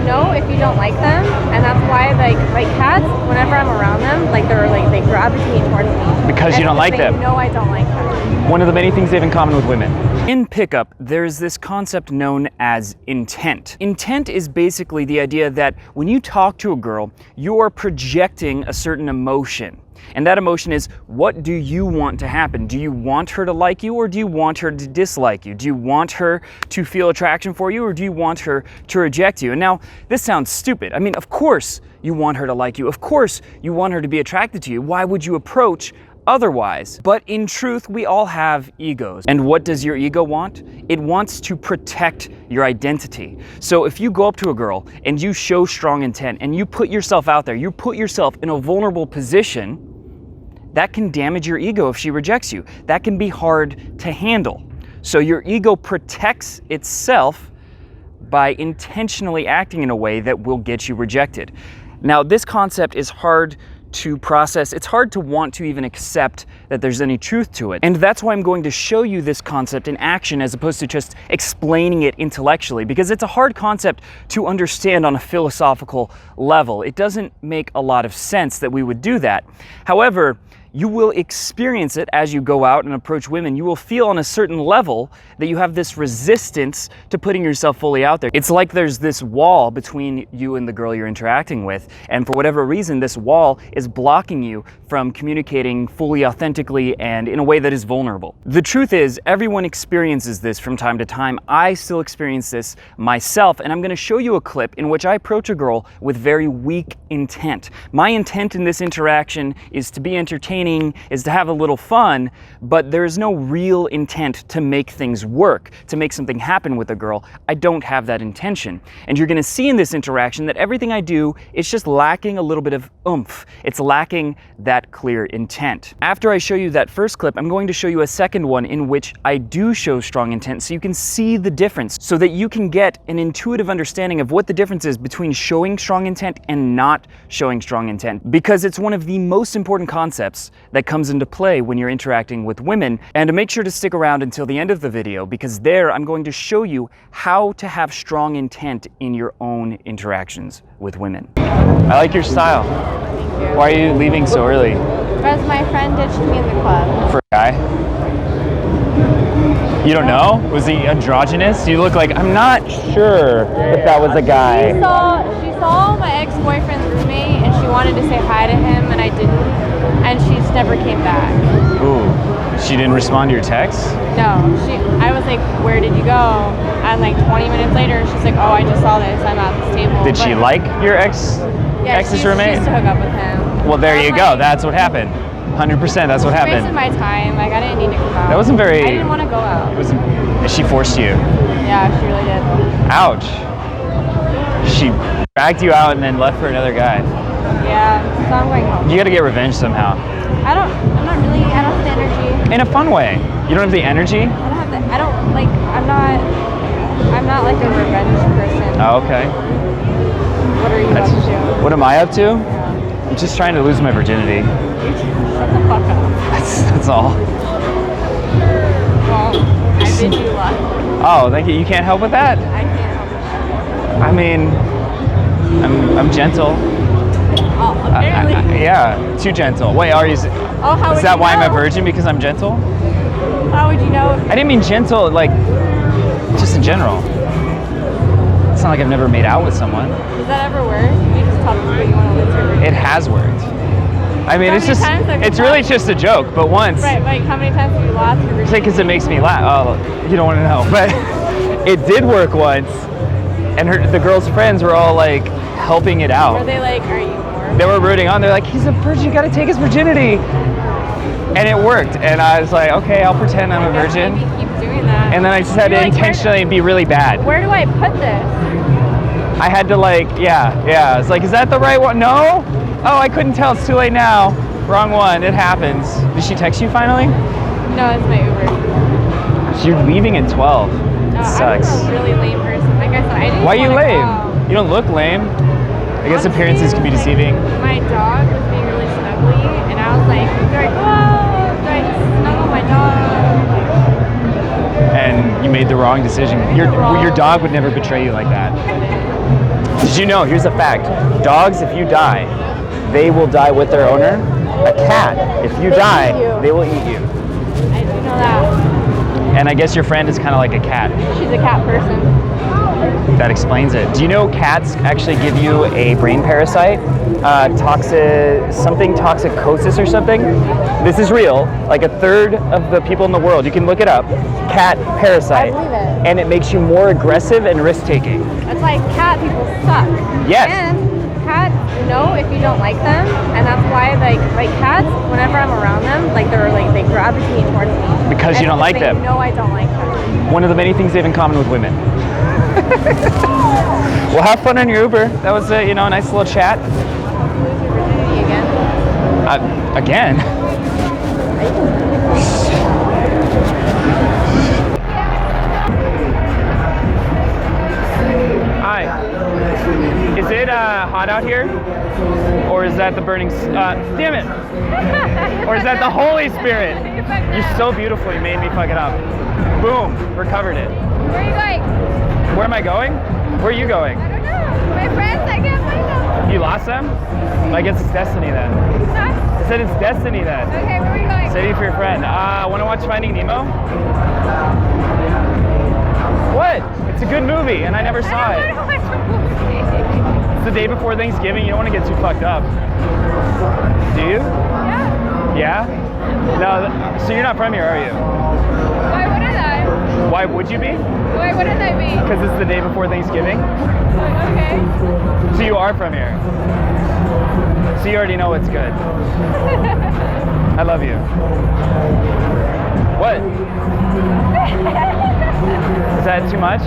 know if you don't like them, and that's why like cats, whenever I'm around them, like they gravitate towards me. Because you don't like them. No, I don't like them. One of the many things they have in common with women. In pickup, there's this concept known as intent. Intent is basically the idea that when you talk to a girl, you're projecting a certain emotion. And that emotion is, what do you want to happen? Do you want her to like you, or do you want her to dislike you? Do you want her to feel attraction for you, or do you want her to reject you? And now, this sounds stupid. I mean, of course you want her to like you. Of course you want her to be attracted to you. Why would you approach otherwise? But in truth, we all have egos. And what does your ego want? It wants to protect your identity. So if you go up to a girl and you show strong intent and you put yourself out there, you put yourself in a vulnerable position, that can damage your ego if she rejects you. That can be hard to handle. So your ego protects itself by intentionally acting in a way that will get you rejected. Now, this concept is hard to process. It's hard to want to even accept that there's any truth to it. And that's why I'm going to show you this concept in action as opposed to just explaining it intellectually, because it's a hard concept to understand on a philosophical level. It doesn't make a lot of sense that we would do that. However, you will experience it as you go out and approach women. You will feel on a certain level that you have this resistance to putting yourself fully out there. It's like there's this wall between you and the girl you're interacting with, and for whatever reason, this wall is blocking you from communicating fully authentically and in a way that is vulnerable. The truth is, everyone experiences this from time to time. I still experience this myself, and I'm gonna show you a clip in which I approach a girl with very weak intent. My intent in this interaction is to be entertaining, is to have a little fun, but there is no real intent to make things work, to make something happen with a girl. I don't have that intention. And you're gonna see in this interaction that everything I do is just lacking a little bit of oomph. It's lacking that clear intent. After I show you that first clip, I'm going to show you a second one in which I do show strong intent so you can see the difference, so that you can get an intuitive understanding of what the difference is between showing strong intent and not showing strong intent, because it's one of the most important concepts that comes into play when you're interacting with women. And make sure to stick around until the end of the video, because there I'm going to show you how to have strong intent in your own interactions with women. I like your style. Thank you. Why are you leaving so early? Because my friend ditched me in the club. For a guy? You don't know? Was he androgynous? You look like, I'm not sure if that was a guy. She saw my ex-boyfriend's roommate and she wanted to say hi to him, and I didn't. And she just never came back. Ooh, she didn't respond to your text? No, I was like, where did you go? And like 20 minutes later, she's like, oh, I just saw this, I'm at this table. Did she like your ex's roommate? She used to hook up with him. Well, there you go, that's what happened. 100%, that's what happened. Wasted my time, like I didn't need to come out. That wasn't very... I didn't want to go out. She forced you? Yeah, she really did. Ouch. She dragged you out and then left for another guy. Yeah, so I'm going home. You gotta get revenge somehow. I don't have the energy. In a fun way. You don't have the energy? I'm not like a revenge person. Oh, okay. What are you up to? What am I up to? Yeah. I'm just trying to lose my virginity. Shut the fuck up. That's all. Well, I bid you luck. Oh, thank you. You can't help with that? I can't help with that. I mean, I'm gentle. Oh, apparently. Yeah, too gentle. Wait, how would is you that why I'm a virgin? Because I'm gentle? How would you know? I didn't mean gentle, like, just in general. It's not like I've never made out with someone. Does that ever work? You just tell people you want to live your virginity. It has worked. I mean, it's really just a joke, but once. Right, like how many times have you lost your virginity? Because it makes me laugh. Oh, you don't want to know. But it did work once, and the girl's friends were all like helping it out. Were they like, are you more? They were rooting on. They're like, he's a virgin, you gotta take his virginity. And it worked, and I was like, okay, I'll pretend I'm a virgin. Maybe keep doing that. And then I just had to intentionally be really bad. Where do I put this? I had to like, yeah. It's like, is that the right one? No? Oh, I couldn't tell, it's too late now. Wrong one, it happens. Did she text you finally? No, it's my Uber. You're leaving at 12. No, Sucks. I'm a really lame person. Like I said, I didn't Why are you lame? Go. You don't look lame. I guess Honestly, appearances can be deceiving. My dog was being really snuggly, and I was like, do I snuggle my dog? And you made the wrong decision. Your dog would never betray you like that. Did you know, here's a fact, dogs, if you die, they will die with their owner. A cat, if you die, they will eat you. I do know that. And I guess your friend is kind of like a cat. She's a cat person. That explains it. Do you know cats actually give you a brain parasite? Toxicosis or something? This is real. Like a third of the people in the world, you can look it up, cat parasite. I believe it. And it makes you more aggressive and risk-taking. It's like cat people suck. Yes. And cats know if you don't like them, and that's why like cats, whenever I'm around them, they gravitate towards me. Because you don't like them. They know I don't like them. One of the many things they have in common with women. Well, have fun on your Uber. That was a nice little chat. Lose your virginity again. Again? Hi. Is it hot out here? Or is that the burning... damn it! Or is that the Holy Spirit? You so beautifully made me fuck it up. Boom. Recovered it. Where are you going? Where am I going? Where are you going? I don't know. My friends, I can't find them. You lost them? I guess it's destiny then. Huh? I said it's destiny then. Okay, where are we going? Save it for your friend. Want to watch Finding Nemo? What? It's a good movie, and I never saw it. I don't want to watch a movie. It's the day before Thanksgiving. You don't want to get too fucked up. Do you? Yeah. Yeah? No, so you're not from here, are you? Why wouldn't I? Why would you be? Why wouldn't I be? Because it's the day before Thanksgiving? Okay. So you are from here. So you already know what's good. I love you. What? Is that too much?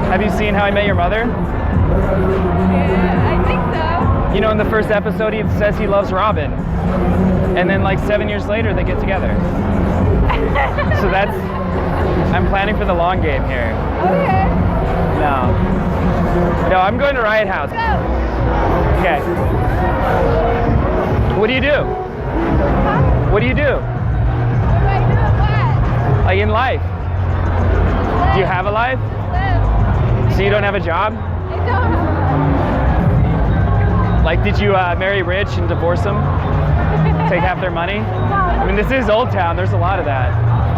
Have you seen How I Met Your Mother? Yeah, I think so. You know, in the first episode, he says he loves Robin. And then like 7 years later, they get together. So I'm planning for the long game here. Okay. No, I'm going to Riot House. Go. Okay. What do you do? Huh? What do you do? What do I do? What? Like in life? Do you have a life? Live. So you don't have a job? I don't. Like, did you marry rich and divorce them? Take half their money? I mean, this is Old Town. There's a lot of that.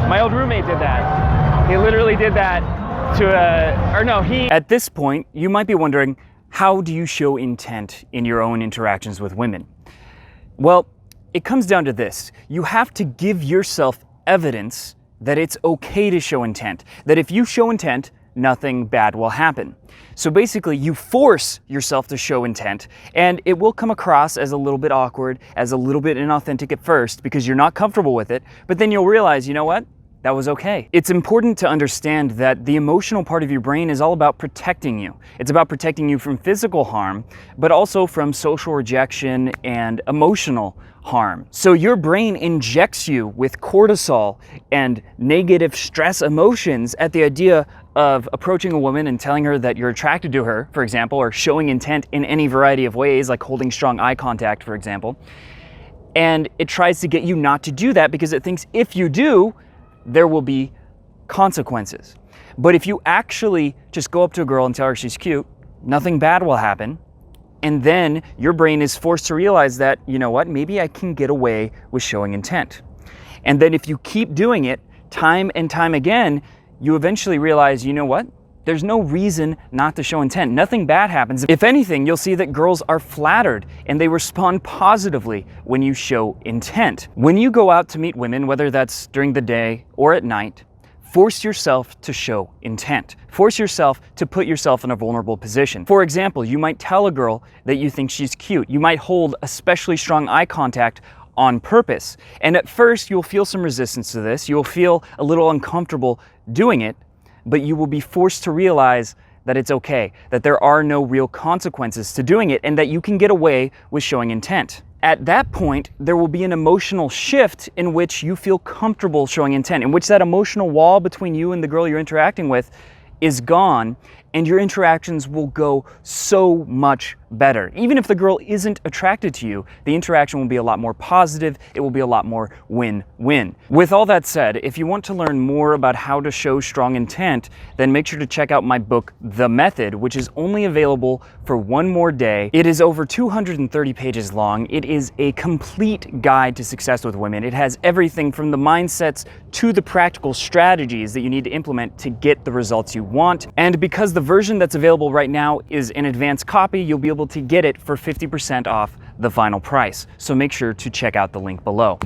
My old roommate did that. He literally did that At this point, you might be wondering, how do you show intent in your own interactions with women? Well, it comes down to this. You have to give yourself evidence that it's okay to show intent. That if you show intent, nothing bad will happen. So basically, you force yourself to show intent, and it will come across as a little bit awkward, as a little bit inauthentic at first, because you're not comfortable with it, but then you'll realize, you know what? That was okay. It's important to understand that the emotional part of your brain is all about protecting you. It's about protecting you from physical harm, but also from social rejection and emotional harm. So your brain injects you with cortisol and negative stress emotions at the idea of approaching a woman and telling her that you're attracted to her, for example, or showing intent in any variety of ways, like holding strong eye contact, for example. And it tries to get you not to do that because it thinks if you do, there will be consequences. But if you actually just go up to a girl and tell her she's cute, nothing bad will happen. And then your brain is forced to realize that, you know what, maybe I can get away with showing intent. And then if you keep doing it time and time again, you eventually realize, you know what, there's no reason not to show intent. Nothing bad happens. If anything, you'll see that girls are flattered and they respond positively when you show intent. When you go out to meet women, whether that's during the day or at night, force yourself to show intent. Force yourself to put yourself in a vulnerable position. For example, you might tell a girl that you think she's cute. You might hold especially strong eye contact on purpose. And at first, you'll feel some resistance to this. You'll feel a little uncomfortable doing it, but you will be forced to realize that it's okay, that there are no real consequences to doing it, and that you can get away with showing intent. At that point, there will be an emotional shift in which you feel comfortable showing intent, in which that emotional wall between you and the girl you're interacting with is gone, and your interactions will go so much better. Even if the girl isn't attracted to you, the interaction will be a lot more positive, it will be a lot more win-win. With all that said, if you want to learn more about how to show strong intent, then make sure to check out my book, The Method, which is only available for one more day. It is over 230 pages long. It is a complete guide to success with women. It has everything from the mindsets to the practical strategies that you need to implement to get the results you want. And because the version that's available right now is an advanced copy, you'll be able to get it for 50% off the final price. So make sure to check out the link below.